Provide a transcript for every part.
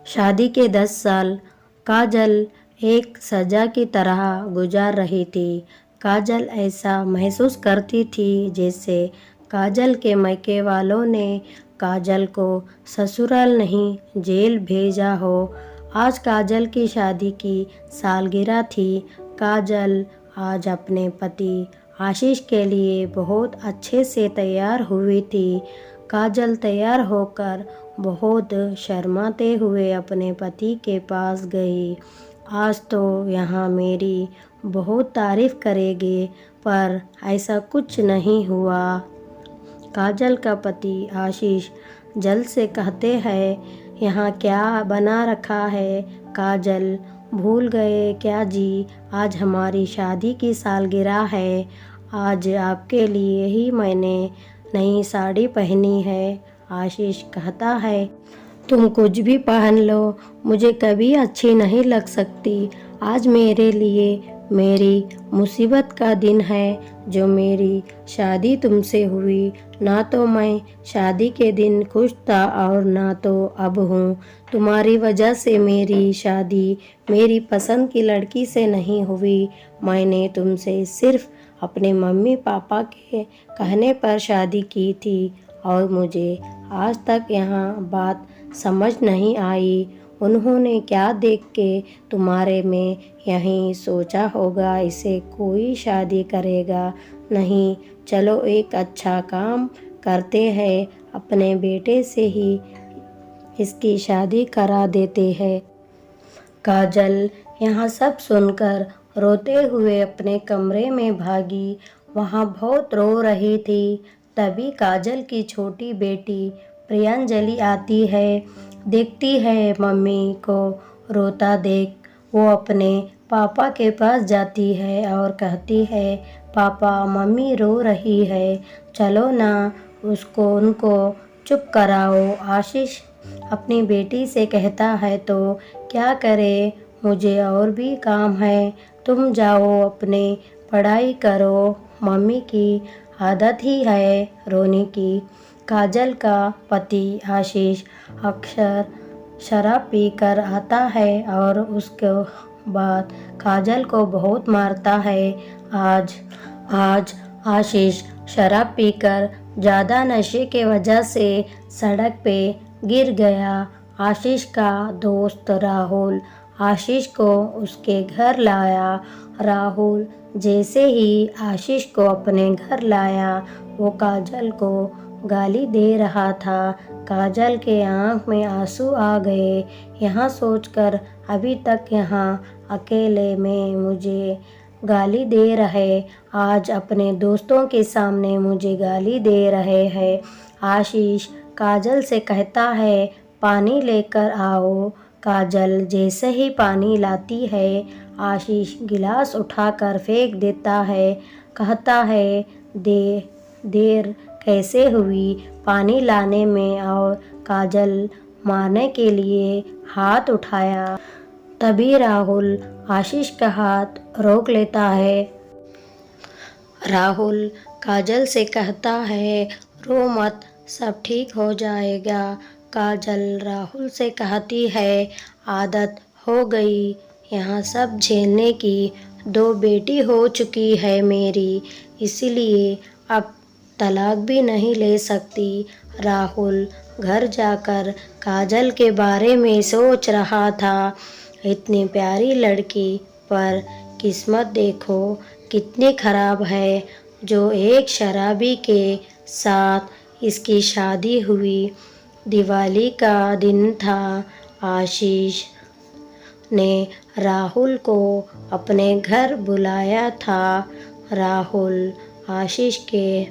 शादी के 10 साल काजल एक सजा की तरह गुजार रही थी। काजल ऐसा महसूस करती थी जैसे काजल के मायके वालों ने काजल को ससुराल नहीं जेल भेजा हो। आज काजल की शादी की सालगिरह थी। काजल आज अपने पति आशीष के लिए बहुत अच्छे से तैयार हुई थी। काजल तैयार होकर बहुत शर्माते हुए अपने पति के पास गई। आज तो यहाँ मेरी बहुत तारीफ करेंगे, पर ऐसा कुछ नहीं हुआ। काजल का पति आशीष जल्द से कहते हैं, यहाँ क्या बना रखा है? काजल, भूल गए क्या जी, आज हमारी शादी की सालगिरह है। आज आपके लिए ही मैंने नई साड़ी पहनी है। आशीष कहता है, तुम कुछ भी पहन लो, मुझे कभी अच्छी नहीं लग सकती। आज मेरे लिए मेरी मुसीबत का दिन है जो मेरी शादी तुमसे हुई। ना तो मैं शादी के दिन खुश था और ना तो अब हूँ। तुम्हारी वजह से मेरी शादी मेरी पसंद की लड़की से नहीं हुई। मैंने तुमसे सिर्फ अपने मम्मी पापा के कहने पर शादी की थी और मुझे आज तक यहाँ बात समझ नहीं आई। उन्होंने क्या देख के तुम्हारे में यहीं सोचा होगा इसे कोई शादी करेगा नहीं। चलो एक अच्छा काम करते हैं, अपने बेटे से ही इसकी शादी करा देते हैं। काजल यहाँ सब सुनकर रोते हुए अपने कमरे में भागी। वहाँ बहुत रो रही थी। तभी काजल की छोटी बेटी प्रियांजलि आती है। देखती है मम्मी को रोता देख, वो अपने पापा के पास जाती है और कहती है, पापा मम्मी रो रही है, चलो ना उनको चुप कराओ। आशीष अपनी बेटी से कहता है, तो क्या करे, मुझे और भी काम है, तुम जाओ अपने पढ़ाई करो। मम्मी की आदत ही है रोने की। काजल का पति आशीष अक्सर शराब पीकर आता है और उसके बाद काजल को बहुत मारता है। आज आशीष शराब पीकर ज़्यादा नशे के वजह से सड़क पे गिर गया। आशीष का दोस्त राहुल आशीष को उसके घर लाया। राहुल जैसे ही आशीष को अपने घर लाया, वो काजल को गाली दे रहा था। काजल के आँख में आंसू आ गए। यहाँ सोचकर अभी तक यहाँ अकेले में मुझे गाली दे रहे, आज अपने दोस्तों के सामने मुझे गाली दे रहे हैं। आशीष काजल से कहता है, पानी लेकर आओ। काजल जैसे ही पानी लाती है, आशीष गिलास उठाकर फेंक देता है। कहता है, देर कैसे हुई पानी लाने में, और काजल मारने के लिए हाथ उठाया। तभी राहुल आशीष का हाथ रोक लेता है। राहुल काजल से कहता है, रो मत, सब ठीक हो जाएगा। काजल राहुल से कहती है, आदत हो गई यहाँ सब झेलने की, 2 बेटी हो चुकी है मेरी, इसीलिए अब तलाक भी नहीं ले सकती। राहुल घर जाकर काजल के बारे में सोच रहा था। इतनी प्यारी लड़की, पर किस्मत देखो कितनी खराब है, जो एक शराबी के साथ इसकी शादी हुई। दिवाली का दिन था। आशीष ने राहुल को अपने घर बुलाया था। राहुल आशीष के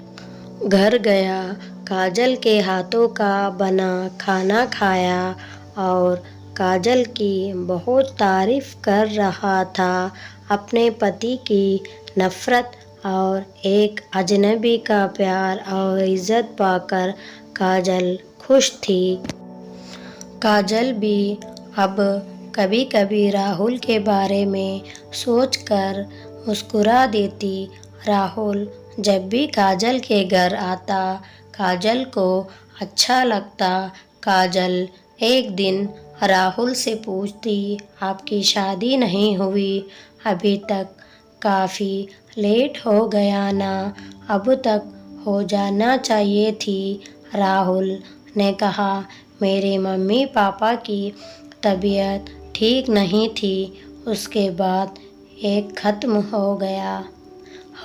घर गया, काजल के हाथों का बना खाना खाया और काजल की बहुत तारीफ कर रहा था। अपने पति की नफ़रत और एक अजनबी का प्यार और इज़्ज़त पाकर काजल खुश थी। काजल भी अब कभी कभी राहुल के बारे में सोचकर मुस्कुरा देती। राहुल जब भी काजल के घर आता, काजल को अच्छा लगता। काजल एक दिन राहुल से पूछती, आपकी शादी नहीं हुई अभी तक? काफ़ी लेट हो गया ना, अब तक हो जाना चाहिए थी। राहुल ने कहा, मेरे मम्मी पापा की तबीयत ठीक नहीं थी, उसके बाद एक ख़त्म हो गया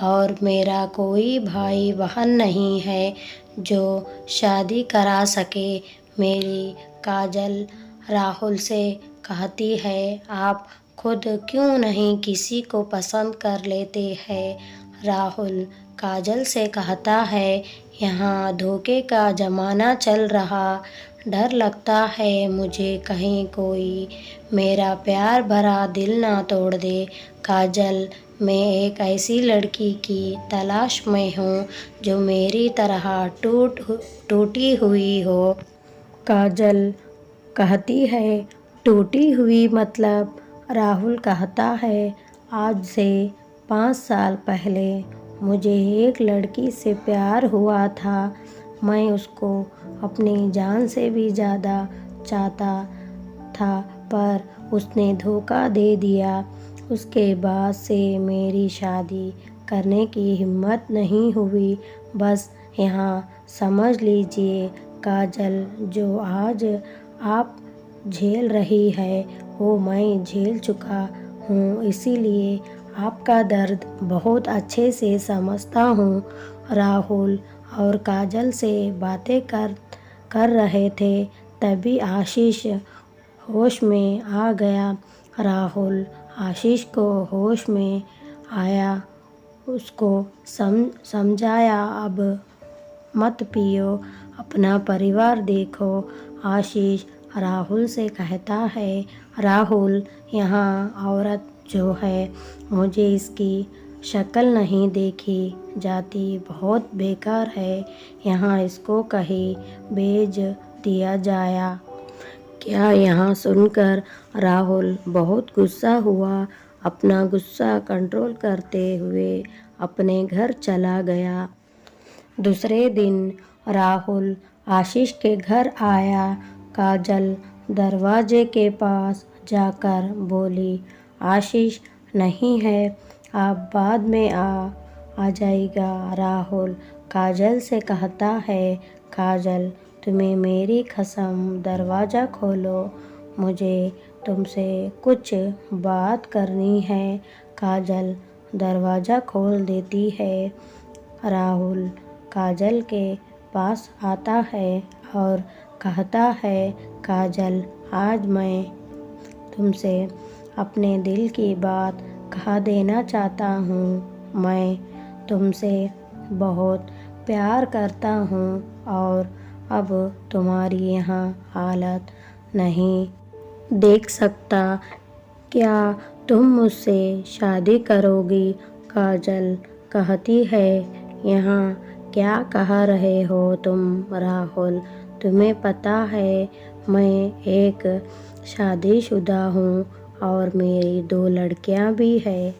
और मेरा कोई भाई बहन नहीं है जो शादी करा सके। मेरी काजल राहुल से कहती है, आप खुद क्यों नहीं किसी को पसंद कर लेते हैं? राहुल काजल से कहता है, यहाँ धोखे का ज़माना चल रहा, डर लगता है मुझे कहीं कोई मेरा प्यार भरा दिल ना तोड़ दे। काजल, मैं एक ऐसी लड़की की तलाश में हूँ जो मेरी तरह टूटी हुई हो। काजल कहती है, टूटी हुई मतलब? राहुल कहता है, आज से 5 साल पहले मुझे एक लड़की से प्यार हुआ था। मैं उसको अपनी जान से भी ज़्यादा चाहता था, पर उसने धोखा दे दिया। उसके बाद से मेरी शादी करने की हिम्मत नहीं हुई। बस यहाँ समझ लीजिए काजल, जो आज आप झेल रही है वो मैं झेल चुका हूँ, इसीलिए आपका दर्द बहुत अच्छे से समझता हूँ। राहुल और काजल से बातें कर रहे थे, तभी आशीष होश में आ गया। राहुल आशीष को होश में आया, उसको समझाया, अब मत पियो, अपना परिवार देखो। आशीष राहुल से कहता है, राहुल, यहाँ औरत जो है मुझे इसकी शक्ल नहीं देखी जाती, बहुत बेकार है, यहाँ इसको कहीं भेज दिया जाया। क्या यहाँ सुनकर राहुल बहुत गुस्सा हुआ। अपना गुस्सा कंट्रोल करते हुए अपने घर चला गया। दूसरे दिन राहुल आशीष के घर आया। काजल दरवाजे के पास जाकर बोली, आशीष नहीं है, आप बाद में आ जाएगा। राहुल काजल से कहता है, काजल, तुम्हें मेरी कसम दरवाज़ा खोलो, मुझे तुमसे कुछ बात करनी है। काजल दरवाज़ा खोल देती है। राहुल काजल के पास आता है और कहता है, काजल, आज मैं तुमसे अपने दिल की बात कह देना चाहता हूँ। मैं तुमसे बहुत प्यार करता हूँ और अब तुम्हारी यहाँ हालत नहीं देख सकता। क्या तुम मुझसे शादी करोगी? काजल कहती है, यहाँ क्या कह रहे हो तुम? राहुल, तुम्हें पता है मैं एक शादीशुदा हूँ और मेरी 2 लड़कियाँ भी हैं।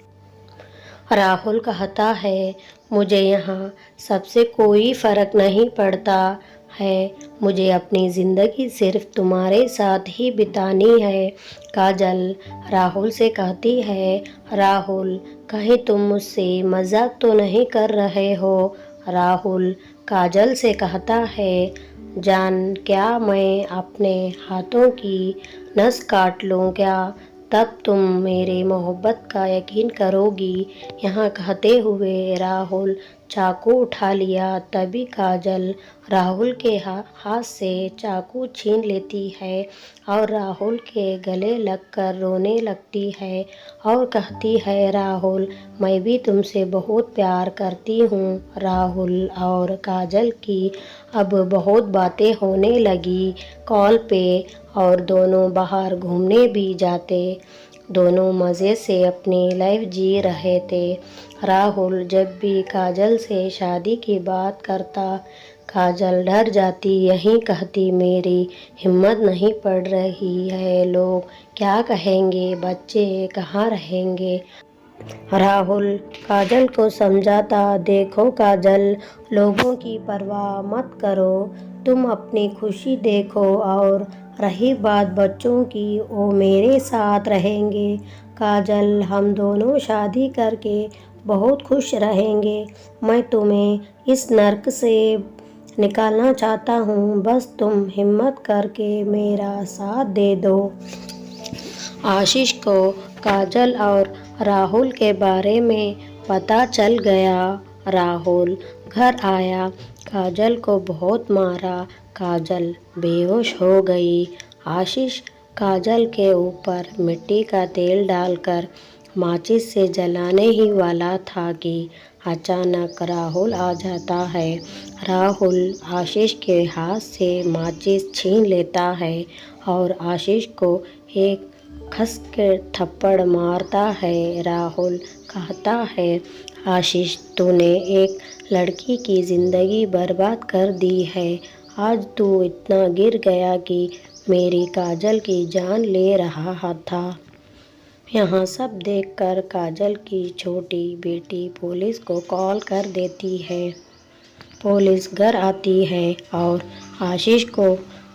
राहुल कहता है, मुझे यहाँ सबसे कोई फ़र्क नहीं पड़ता है, मुझे अपनी ज़िंदगी सिर्फ तुम्हारे साथ ही बितानी है। काजल राहुल से कहती है, राहुल, कहीं तुम मुझसे मजाक तो नहीं कर रहे हो? राहुल काजल से कहता है, जान, क्या मैं अपने हाथों की नस काट लूँ क्या? तब तुम मेरे मोहब्बत का यकीन करोगी। यहाँ कहते हुए राहुल चाकू उठा लिया। तभी काजल राहुल के हाथ से चाकू छीन लेती है और राहुल के गले लगकर रोने लगती है और कहती है, राहुल, मैं भी तुमसे बहुत प्यार करती हूँ। राहुल और काजल की अब बहुत बातें होने लगी कॉल पे और दोनों बाहर घूमने भी जाते। दोनों मज़े से अपनी लाइफ जी रहे थे। राहुल जब भी काजल से शादी की बात करता, काजल डर जाती, यही कहती, मेरी हिम्मत नहीं पड़ रही है, लोग क्या कहेंगे, बच्चे कहाँ रहेंगे। राहुल काजल को समझाता, देखो काजल, लोगों की परवाह मत करो, तुम अपनी खुशी देखो और रही बात बच्चों की, वो मेरे साथ रहेंगे। काजल, हम दोनों शादी करके बहुत खुश रहेंगे। मैं तुम्हें इस नर्क से निकालना चाहता हूँ, बस तुम हिम्मत करके मेरा साथ दे दो। आशीष को काजल और राहुल के बारे में पता चल गया। राहुल घर आया, काजल को बहुत मारा। काजल बेहोश हो गई। आशीष काजल के ऊपर मिट्टी का तेल डालकर माचिस से जलाने ही वाला था कि अचानक राहुल आ जाता है। राहुल आशीष के हाथ से माचिस छीन लेता है और आशीष को एक कस के थप्पड़ मारता है। राहुल कहता है, आशीष, तूने एक लड़की की ज़िंदगी बर्बाद कर दी है। आज तू इतना गिर गया कि मेरी काजल की जान ले रहा था। यहाँ सब देखकर काजल की छोटी बेटी पुलिस को कॉल कर देती है। पुलिस घर आती है और आशीष को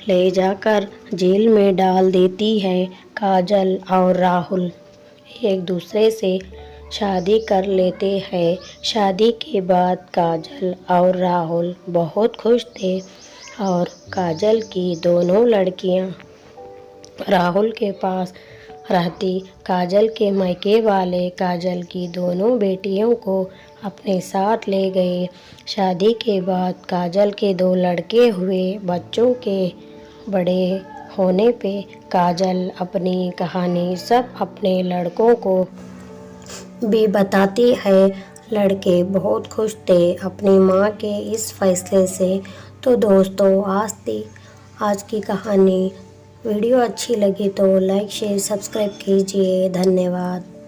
ले जाकर जेल में डाल देती है। काजल और राहुल एक दूसरे से शादी कर लेते हैं। शादी के बाद काजल और राहुल बहुत खुश थे और काजल की दोनों लड़कियां राहुल के पास रहती। काजल के मायके वाले काजल की दोनों बेटियों को अपने साथ ले गए। शादी के बाद काजल के 2 लड़के हुए। बच्चों के बड़े होने पे काजल अपनी कहानी सब अपने लड़कों को भी बताती है। लड़के बहुत खुश थे अपनी माँ के इस फैसले से। तो दोस्तों, आज की कहानी वीडियो अच्छी लगी तो लाइक शेयर सब्सक्राइब कीजिए। धन्यवाद।